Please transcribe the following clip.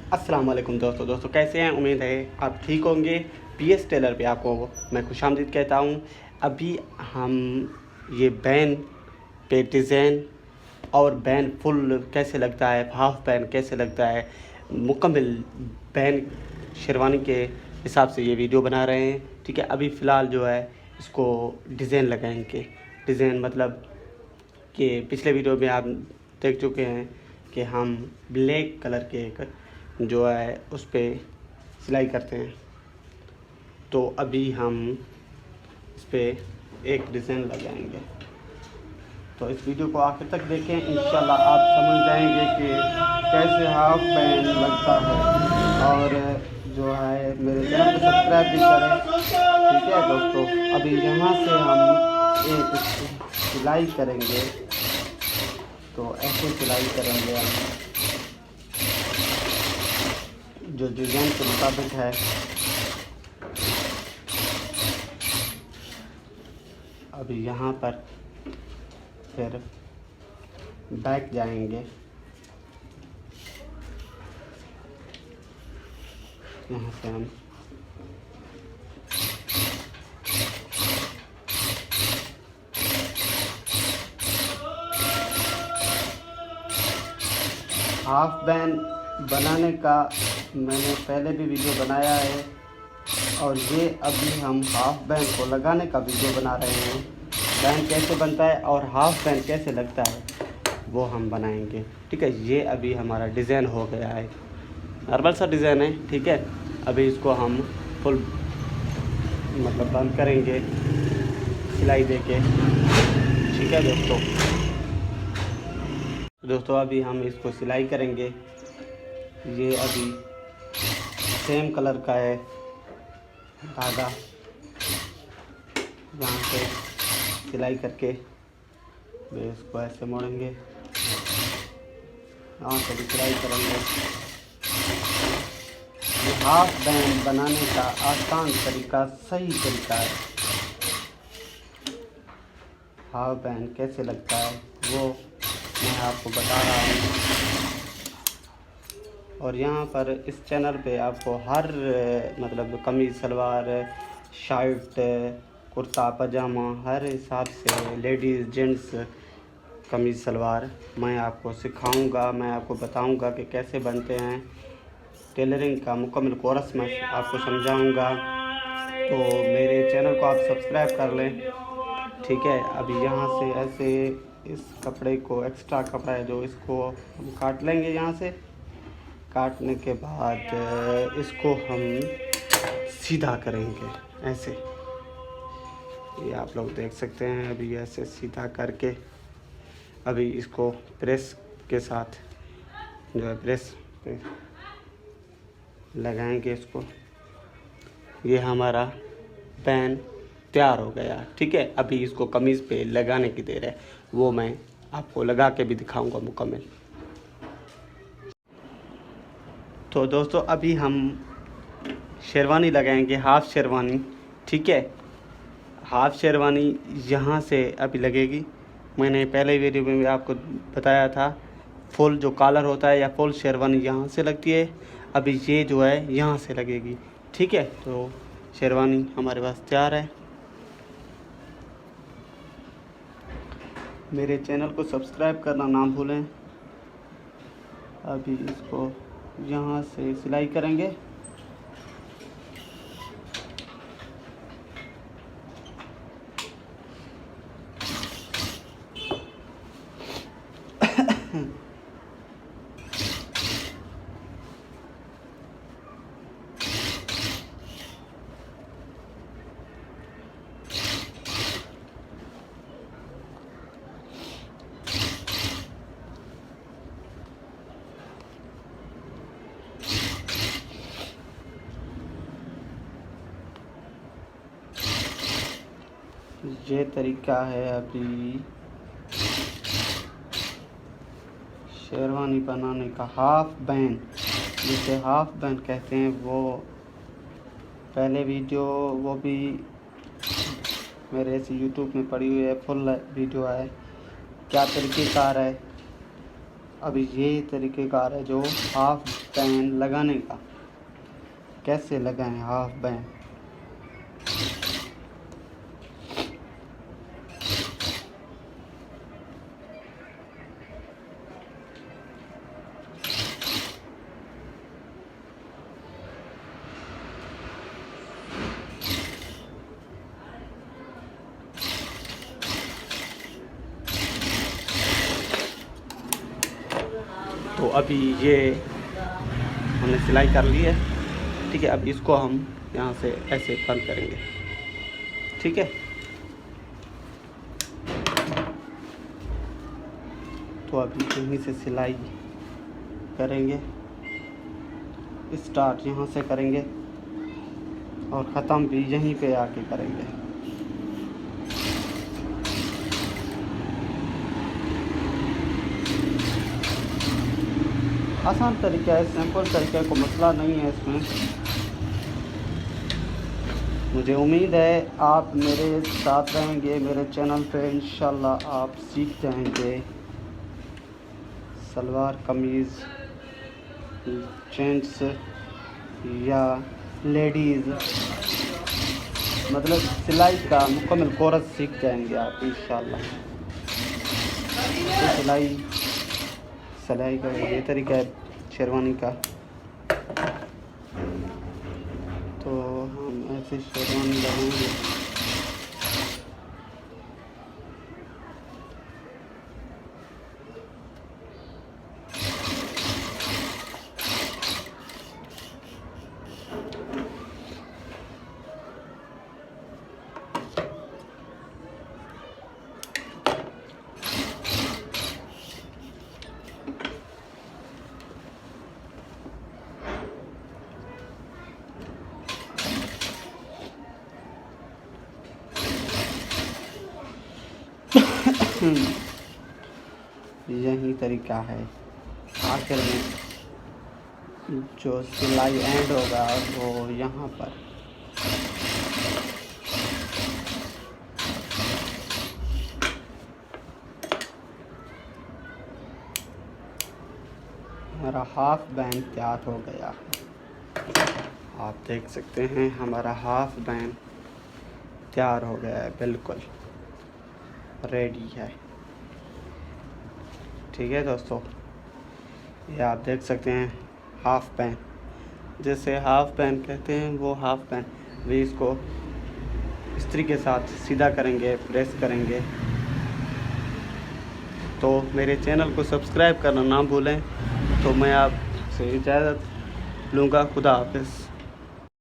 अस्सलाम वालेकुम दोस्तों कैसे हैं। उम्मीद है आप ठीक होंगे। पीएस टेलर पे आपको मैं खुशामदीद कहता हूँ। अभी हम ये बैन पे डिज़ाइन और बैन फुल कैसे लगता है, हाफ बैन कैसे लगता है, मुकम्मल बैन शेरवानी के हिसाब से ये वीडियो बना रहे हैं। ठीक है, अभी फ़िलहाल जो है इसको डिज़ाइन लगाएंगे। डिज़ाइन मतलब कि पिछले वीडियो में आप देख चुके हैं कि हम ब्लैक कलर के एक जो है उस पर सिलाई करते हैं। तो अभी हम इस पर एक डिज़ाइन लगाएंगे। तो इस वीडियो को आखिर तक देखें, इंशाल्लाह आप समझ जाएंगे कि कैसे हाफ बैन लगता है। और जो है मेरे चैनल को सब्सक्राइब भी करें। ठीक है दोस्तों, अभी यहाँ से हम एक सिलाई करेंगे। तो ऐसे सिलाई करेंगे हम जो डिज़ाइन के मुताबिक है। अभी यहाँ पर फिर बैक जाएंगे, यहाँ से हम हाफ बैन बनाने का मैंने पहले भी वीडियो बनाया है, और ये अभी हम हाफ बैन को लगाने का वीडियो बना रहे हैं। बैन कैसे बनता है और हाफ बैन कैसे लगता है वो हम बनाएंगे। ठीक है, ये अभी हमारा डिज़ाइन हो गया है, नॉर्मल सा डिज़ाइन है। ठीक है, अभी इसको हम फुल मतलब बंद करेंगे सिलाई देके। ठीक है दोस्तों अभी हम इसको सिलाई करेंगे। ये अभी सेम कलर का है धागा, यहाँ से सिलाई करके इसको ऐसे मोड़ेंगे, यहाँ से भी सिलाई करेंगे। ये हाफ बैंड बनाने का आसान तरीका, सही तरीका है। हाफ बैंड कैसे लगता है वो मैं आपको बता रहा हूँ। और यहाँ पर इस चैनल पे आपको हर मतलब कमीज़ सलवार शर्ट कुर्ता पजामा हर हिसाब से लेडीज़ जेंट्स कमीज़ सलवार मैं आपको सिखाऊंगा। मैं आपको बताऊंगा कि कैसे बनते हैं। टेलरिंग का मुकम्मल कोर्स मैं आपको समझाऊंगा। तो मेरे चैनल को आप सब्सक्राइब कर लें। ठीक है, अभी यहाँ से ऐसे इस कपड़े को, एक्स्ट्रा कपड़ा है जो, इसको हम काट लेंगे। यहाँ से काटने के बाद इसको हम सीधा करेंगे ऐसे। ये आप लोग देख सकते हैं। अभी ऐसे सीधा करके अभी इसको प्रेस के साथ जो है प्रेस पे लगाएंगे इसको। ये हमारा पैन तैयार हो गया। ठीक है, अभी इसको कमीज़ पे लगाने की देर है, वो मैं आपको लगा के भी दिखाऊंगा मुकम्मल। तो दोस्तों अभी हम शेरवानी लगाएंगे, हाफ़ शेरवानी। ठीक है, हाफ़ शेरवानी यहाँ से अभी लगेगी। मैंने पहले वीडियो में भी आपको बताया था, फुल जो कॉलर होता है या फुल शेरवानी यहाँ से लगती है। अभी ये जो है यहाँ से लगेगी। ठीक है, तो शेरवानी हमारे पास तैयार है। मेरे चैनल को सब्सक्राइब करना ना भूलें। अभी इसको यहाँ से सिलाई करेंगे। ये तरीका है अभी शेरवानी बनाने का, हाफ बैन जिसे हाफ बैन कहते हैं। वो पहले वीडियो वो भी मेरे ऐसे यूट्यूब में पड़ी हुई है, फुल वीडियो है, क्या तरीक़ेकार है अब ये तरीक़ेकार है जो हाफ बैंड लगाने का। कैसे लगाएं हाफ बैंड। तो अभी ये हमने सिलाई कर ली है, ठीक है। अब इसको हम यहाँ से ऐसे बंद करेंगे, ठीक है। तो अभी यहीं से सिलाई करेंगे, स्टार्ट यहाँ से करेंगे और ख़त्म भी यहीं पे आके करेंगे। आसान तरीका है, सिंपल तरीका, को मसला नहीं है इसमें। मुझे उम्मीद है आप मेरे साथ रहेंगे मेरे चैनल पे, इंशाल्लाह आप सीख जाएंगे। सलवार कमीज़ जेंट्स या लेडीज़ मतलब सिलाई का मुकम्मल कोर्स सीख जाएंगे आप इंशाल्लाह। सिलाई का ये तरीका है शेरवानी का। तो हम ऐसे शेरवानी लगाएंगे। यही तरीका है। आखिर में जो सिलाई एंड होगा वो यहाँ पर हमारा हाफ बैंड तैयार हो गया। आप देख सकते हैं हमारा हाफ बैंड तैयार हो गया है, बिल्कुल रेडी है, ठीक है दोस्तों। ये आप देख सकते हैं हाफ पैन, जैसे हाफ पैन कहते हैं वो हाफ पैन भी। इसको इस्त्री के साथ सीधा करेंगे, प्रेस करेंगे। तो मेरे चैनल को सब्सक्राइब करना ना भूलें। तो मैं आपसे इजाज़त लूँगा। खुदा हाफिज़।